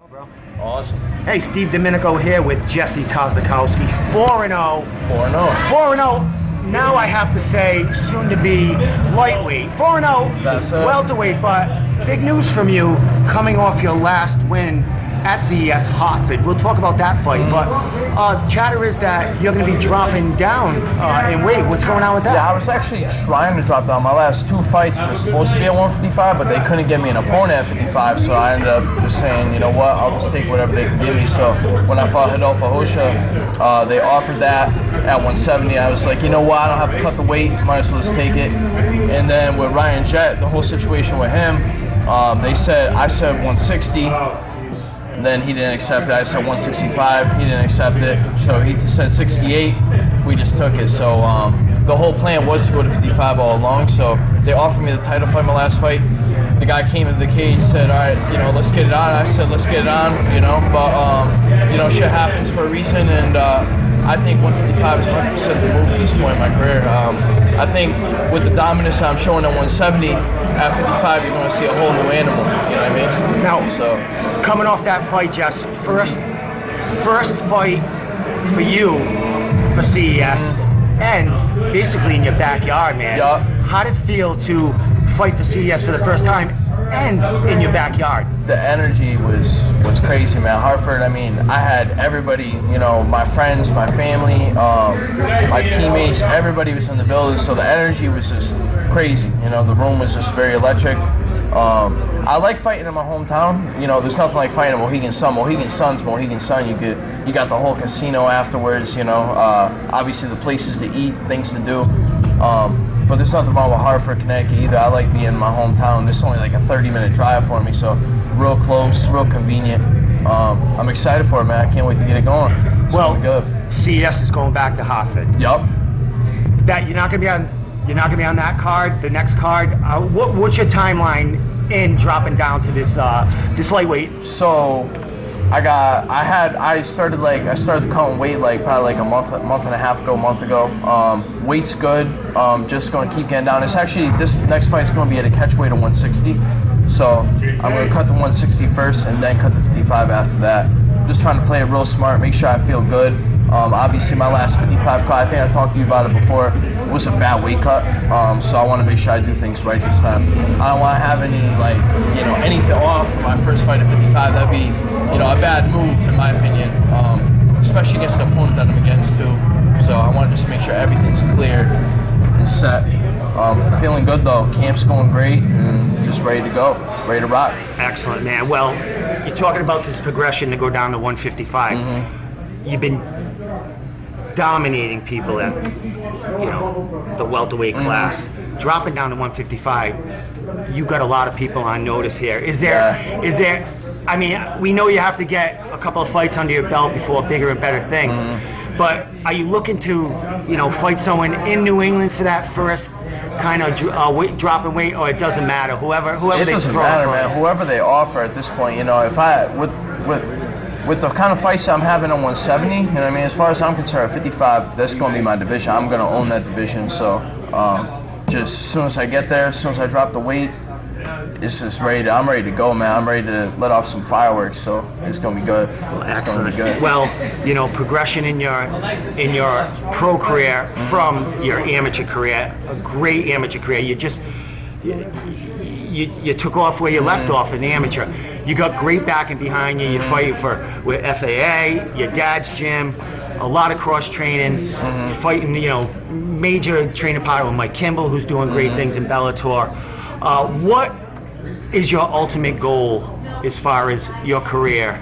Bro. Awesome. Hey, Steve Domenico here with Jesse Kosakowski. 4-0. 4-0. 4-0. Now I have to say, soon to be lightweight. 4-0. That's it. Welterweight, but big news from you coming off your last win at CES Hartford. We'll talk about that fight, but chatter is that you're going to be dropping down in weight. What's going on with that? Yeah, I was actually trying to drop down. My last two fights were supposed to be at 155, but they couldn't get me an opponent at 55, so I ended up just saying, you know what, I'll just take whatever they can give me. So when I fought Hidolfo Hosha, they offered that at 170. I was like, you know what, I don't have to cut the weight, might as well just take it. And then with Ryan Jett, the whole situation with him, I said 160. Then he didn't accept it. I said 165. He didn't accept it. So he said 68. We just took it. So the whole plan was to go to 55 all along. So they offered me the title fight my last fight. The guy came into the cage, said, all right, you know, let's get it on. I said, let's get it on, you know. But, you know, shit happens for a reason. And I think 155 is 100% the move at this point in my career. I think with the dominance I'm showing at 170, at 55, you're going to see a whole new animal. You know what I mean? Now, so coming off that fight, Jess, first fight for you for CES, and basically in your backyard, man. Yeah. How did it feel to fight for CES for the first time and in your backyard? The energy was crazy, man. Hartford, I mean, I had everybody, you know, my friends, my family, my teammates, everybody was in the building, so the energy was just crazy. You know, the room was just very electric. I like fighting in my hometown. You know, there's nothing like fighting in Mohegan Sun. Mohegan Sun's Mohegan Sun. You got the whole casino afterwards. You know, obviously the places to eat, things to do. But there's nothing wrong with Hartford, Connecticut either. I like being in my hometown. This is only like a 30-minute drive for me, so real close, real convenient. I'm excited for it, man. I can't wait to get it going. It's gonna be good. CES is going back to Hartford. Yup. That you're not gonna be on that card. The next card. What's your timeline in dropping down to this lightweight? So I started cutting weight like probably like a month and a half ago. Weight's good. Just going to keep getting down. It's actually, this next fight's going to be at a catch weight of 160. So I'm going to cut to 160 first and then cut to 55 after that. Just trying to play it real smart, make sure I feel good. Obviously my last 55 cut, I think I talked to you about it before, was a bad weight cut. So I want to make sure I do things right this time. I don't want to have any, like, you know, anything off for my first fight at 55. That'd be, you know, a bad move in my opinion, especially against the opponent that I'm against too. So I want to just make sure everything's clear and set. Feeling good though. Camp's going great and just ready to go, ready to rock. Excellent, man. Well, you're talking about this progression to go down to 155. Mm-hmm. You've been dominating people at, you know, the welterweight class. Dropping down to 155, you got a lot of people on notice here. Is there, I mean, we know you have to get a couple of fights under your belt before bigger and better things, but are you looking to, you know, fight someone in New England for that first kind of dropping weight, or it doesn't matter, whoever it they doesn't throw matter, for man. Whoever they offer at this point, you know, if I with the kind of fights I'm having on 170, you know what I mean? As far as I'm concerned, 55, that's going to be my division. I'm going to own that division. So just as soon as I get there, as soon as I drop the weight, it's just I'm ready to go, man. I'm ready to let off some fireworks. So it's going to be good. It's going to be good. Well, you know, progression in your pro career from your amateur career, a great amateur career. You took off where you left off in the amateur. You got great backing behind you. You're fighting with FAA, your dad's gym, a lot of cross training, fighting, you know, major training partner with Mike Kimball, who's doing great things in Bellator. What is your ultimate goal as far as your career,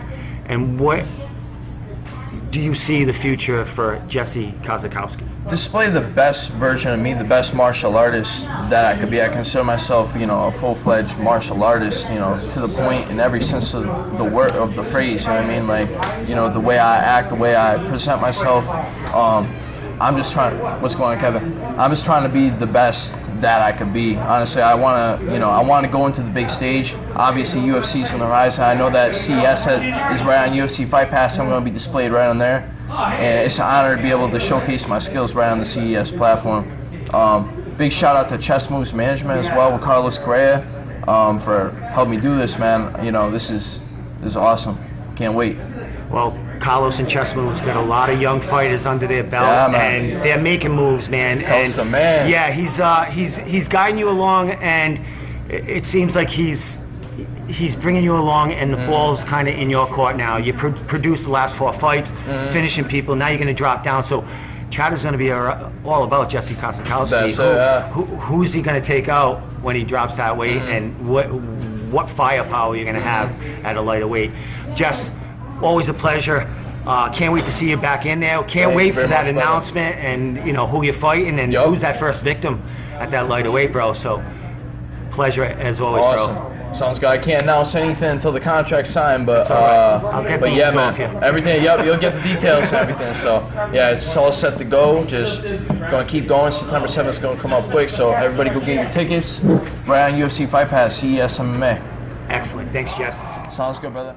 and what do you see the future for Jesse Kosakowski? Display the best version of me, the best martial artist that I could be. I consider myself, you know, a full-fledged martial artist, you know, to the point in every sense of the word of the phrase, you know what I mean? Like, you know, the way I act, the way I present myself. I'm just trying, what's going on, Kevin? I'm just trying to be the best that I could be. Honestly, I want to go into the big stage. Obviously, UFC's on the horizon. I know that CES is right on UFC Fight Pass. I'm going to be displayed right on there. And it's an honor to be able to showcase my skills right on the CES platform. Big shout out to Chess Moves Management as well with Carlos Correa for helping me do this, man. You know, this is awesome. Can't wait. Well, Carlos and Chessman's got a lot of young fighters under their belt, Yeah, man. and they're making moves, man. Costa, And man. yeah, he's guiding you along, and it seems like he's bringing you along, and the ball's kind of in your court now. You produced the last 4 fights, finishing people. Now you're going to drop down. So Chowder's going to be all about Jesse Kosakowski. That's it, Who's he going to take out when he drops that weight, and what firepower you're going to have at a lighter weight. Jess, always a pleasure. Can't wait to see you back in there. Can't wait for that announcement and who you're fighting and who's that first victim at that lighter weight, bro. So pleasure as always, Awesome. Sounds good. I can't announce anything until the contract's signed, but I'll get but yeah, these off man, you. everything. Yep, you'll get the details and everything. So yeah, it's all set to go. Just gonna keep going. September 7th is gonna come up quick. So everybody go get your tickets right on UFC Fight Pass, CES MMA. Excellent. Thanks, Jess. Sounds good, brother.